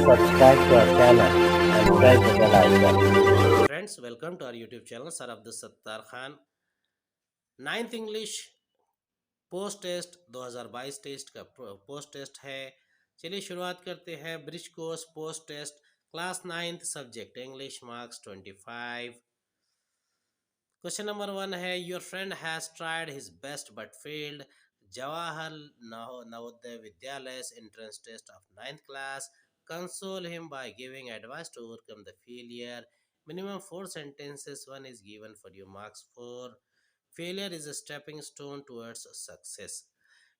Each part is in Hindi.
subscribe to our channel and press the bell icon. Friends, welcome to our YouTube channel. Sir Abdul Sattar Khan. 9th English post test 2022 test का पोस्ट टेस्ट है। चलिए शुरुआत करते हैं। Bridge course post test class 9th subject English, marks 25। Question number 1 है, your friend has tried his best but failed. Jawahar Navodaya Vidyalaya entrance test of 9th class. Console him by giving advice to overcome the failure. Minimum 4 sentences. One is given for you. Marks 4. Failure is a stepping stone towards success.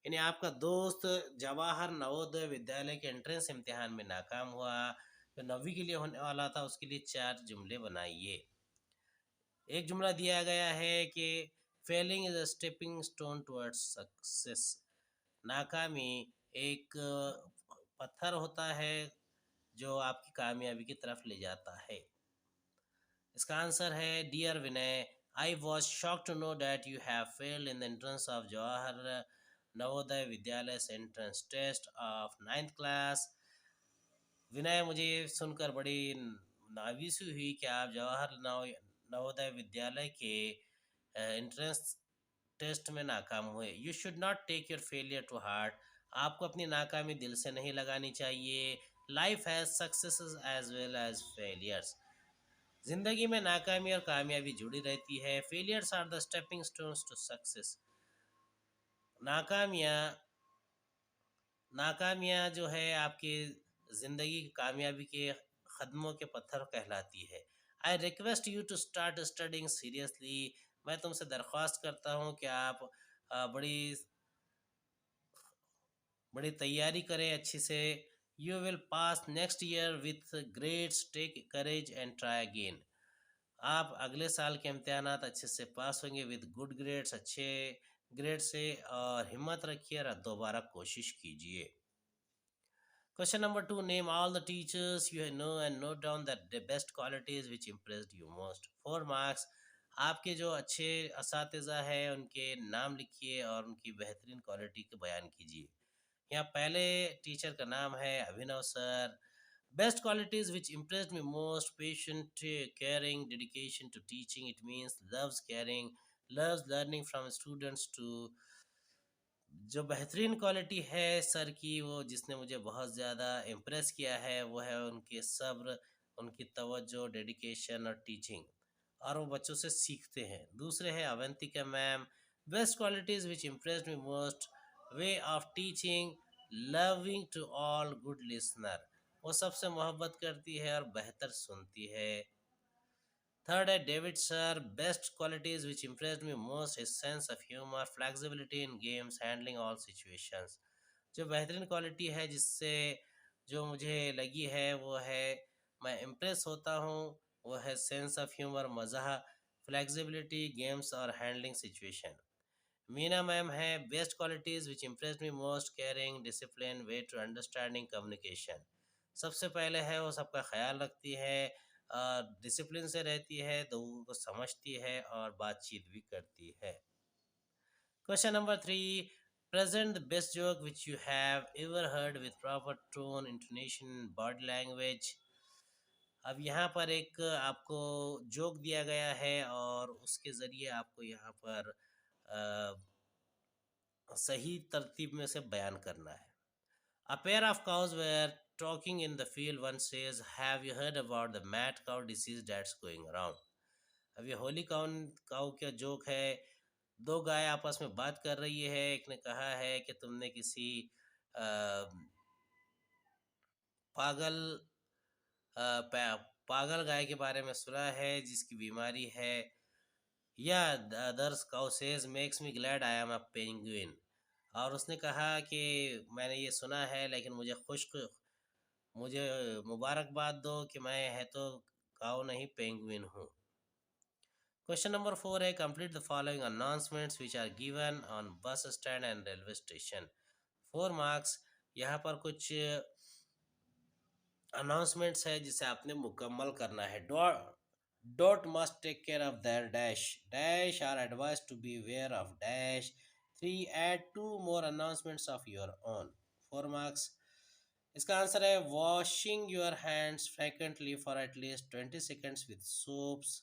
यानी आपका दोस्त जवाहर नवोदय विद्यालय के एंट्रेंस इम्तिहान में नाकाम हुआ, जो 9वीं के लिए होने वाला था। उसके लिए 4 जुमले बनाइए। एक जुमला दिया गया है कि failing is a stepping stone towards success. नाकामी एक पत्थर होता है जो आपकी कामयाबी की तरफ ले जाता है। इसका आंसर है, dear Vinay, I was shocked to know that you have failed in the entrance of Jawahar Navodaya Vidyalaya entrance test of 9th class. Vinay, मुझे सुनकर बड़ी नाविसी हुई कि आप जवाहर नवोदय विद्यालय के एंट्रेंस टेस्ट में नाकाम हुए। You should not take your failure to heart. आपको अपनी नाकामी दिल से नहीं लगानी चाहिए। Life has successes as well as failures. जिंदगी में नाकामी और कामयाबी जुड़ी रहती है। Failures are the stepping stones to success. नाकामियाँ जो है आपकी ज़िंदगी की कामयाबी के कदमों के पत्थर कहलाती है। I request you to start studying seriously. मैं तुमसे दरख्वास्त करता हूँ कि आप बड़ी बड़ी तैयारी करें अच्छी से। You will pass next year with grades, take courage and try again. आप अगले साल के इम्तहानात अच्छे से पास होंगे विद गुड ग्रेड्स, अच्छे ग्रेड से, और हिम्मत रखिए और दोबारा कोशिश कीजिए। Question number 2, name all the teachers you know and note down the best qualities which impressed you most. 4 marks. आपके जो अच्छे असातिज़ा हैं उनके नाम लिखिए और उनकी बेहतरीन क्वालिटी के बयान कीजिए। यहाँ पहले टीचर का नाम है Abhinav sir. Best qualities which impressed me most: patient, caring, dedication to teaching. It means loves caring, loves learning from students too. जो बेहतरीन क्वालिटी है सर की, वो जिसने मुझे बहुत ज़्यादा इम्प्रेस किया है, वो है उनके सब्र, उनकी तवज्जो, डेडिकेशन और टीचिंग, और वो बच्चों से सीखते हैं। दूसरे हैं Avantika ma'am. Best qualities which impressed me most: way of teaching, loving to all, good listener. वो सबसे मोहब्बत करती है और बेहतर सुनती है। थर्ड है David sir. Best qualities which impressed me most: his sense of humour, flexibility in games, handling all situations. जो बेहतरीन क्वालिटी है जिससे जो मुझे लगी है वो है मैं इम्प्रेस होता हूँ, वो है सेंस ऑफ ह्यूमर, मज़ा, फ्लेक्सिबिलिटी, गेम्स और हैंडलिंग सिचुएशन। मीना मैम है। Best qualities which impressed me most: caring, discipline, way to understanding, communication. सबसे पहले है वो सबका ख्याल रखती है, डिसिप्लिन से रहती है, लोगों को समझती है और बातचीत भी करती है। Question number 3, present the best joke which you have ever heard with proper tone, intonation, body language. अब यहाँ पर एक आपको जोक दिया गया है और उसके ज़रिए आपको यहाँ पर सही तरतीब में से बयान करना है। A pair of cows were talking in the field. One says, have you heard about the mad cow disease that's going around? अब ये होली काउ का जोक है। दो गाय आपस में बात कर रही है। एक ने कहा है कि तुमने किसी अ, पागल पागल गाय के बारे में सुना है जिसकी बीमारी है। या others cow says, makes me glad I am a penguin. और उसने कहा कि मैंने ये सुना है लेकिन मुझे मुबारकबाद दो कि मैं है तो काऊ नहीं, पेंगुइन हूँ। क्वेश्चन नंबर 4 है, complete the following announcements which are given on bus stand and railway station. 4 marks. यहाँ पर कुछ अनाउंसमेंट्स है जिसे आपने मुकम्मल करना है। Dot must take care of their dash, dash are advise to beware of dash. 3, add 2 more announcements of your own। 4 marks। इसका आंसर है washing your hands frequently for at least 20 seconds with soaps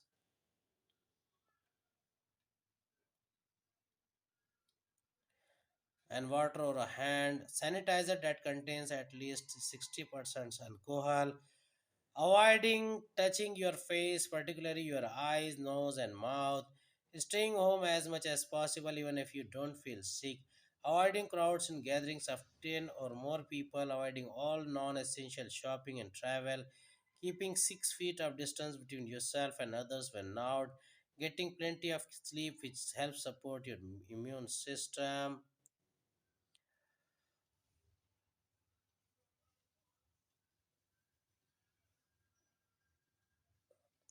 and water or a hand sanitizer that contains at least 60% alcohol. Avoiding touching your face, particularly your eyes, nose, and mouth. Staying home as much as possible, even if you don't feel sick. Avoiding crowds and gatherings of 10 or more people. Avoiding all non essential shopping and travel. Keeping 6 feet of distance between yourself and others when out. Getting plenty of sleep, which helps support your immune system.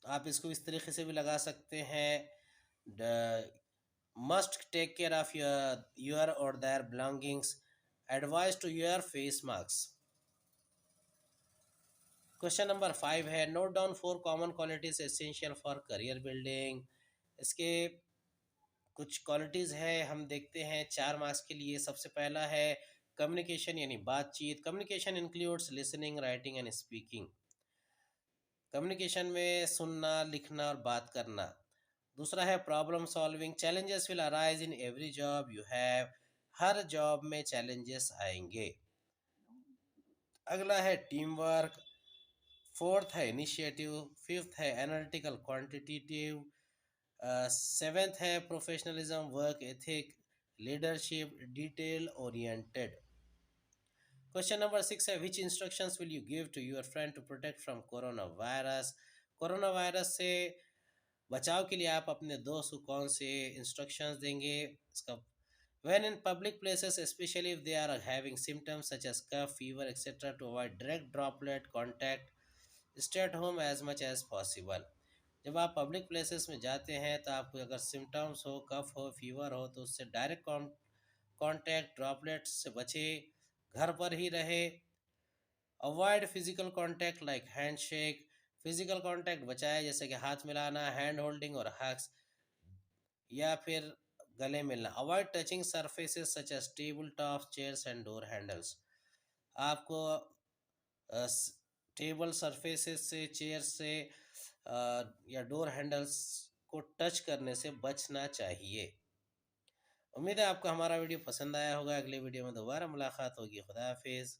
आप इसको इस तरीके से भी लगा सकते हैं. Must take care of your or their belongings. Advice to your face marks. Question number 5 है note down 4 common qualities essential for career building. इसके कुछ क्वालिटीज़ है हम देखते हैं 4 मार्क्स के लिए. सबसे पहला है कम्युनिकेशन यानी बातचीत. Communication includes listening writing and speaking. Communication में सुनना लिखना और बात करना. दूसरा है problem solving. Challenges will arise in every job you have. हर जॉब में चैलेंजेस आएंगे. अगला है टीम वर्क. फोर्थ है इनिशिएटिव. फिफ्थ है एनालिटिकल क्वांटिटेटिव. सेवेंथ है professionalism work ethic leadership detail oriented. Question number 6 है which instructions will you give to your friend to protect from corona virus. Corona virus से बचाव के लिए आप अपने दोस्त को कौन से इंस्ट्रक्शंस देंगे. इसका when in public places especially if they are having symptoms such as cough fever etc to avoid direct droplet contact stay at home as much as possible. जब आप पब्लिक प्लेसेस में जाते हैं तो आपको अगर सिम्टम्स हो कफ हो फीवर हो तो उससे डायरेक्ट कांटेक्ट ड्रॉपलेट्स से बचे. घर पर ही रहे. Avoid physical contact like handshake. Physical contact बचाए जैसे कि हाथ मिलाना हैंड होल्डिंग और हग्स या फिर गले मिलना. Avoid touching surfaces such as table top chairs and door handles. आपको टेबल सरफेसेस से चेयर से या डोर हैंडल्स को टच करने से बचना चाहिए. उम्मीद है आपको हमारा वीडियो पसंद आया होगा. अगले वीडियो में दोबारा मुलाकात होगी. खुदा हाफिज़.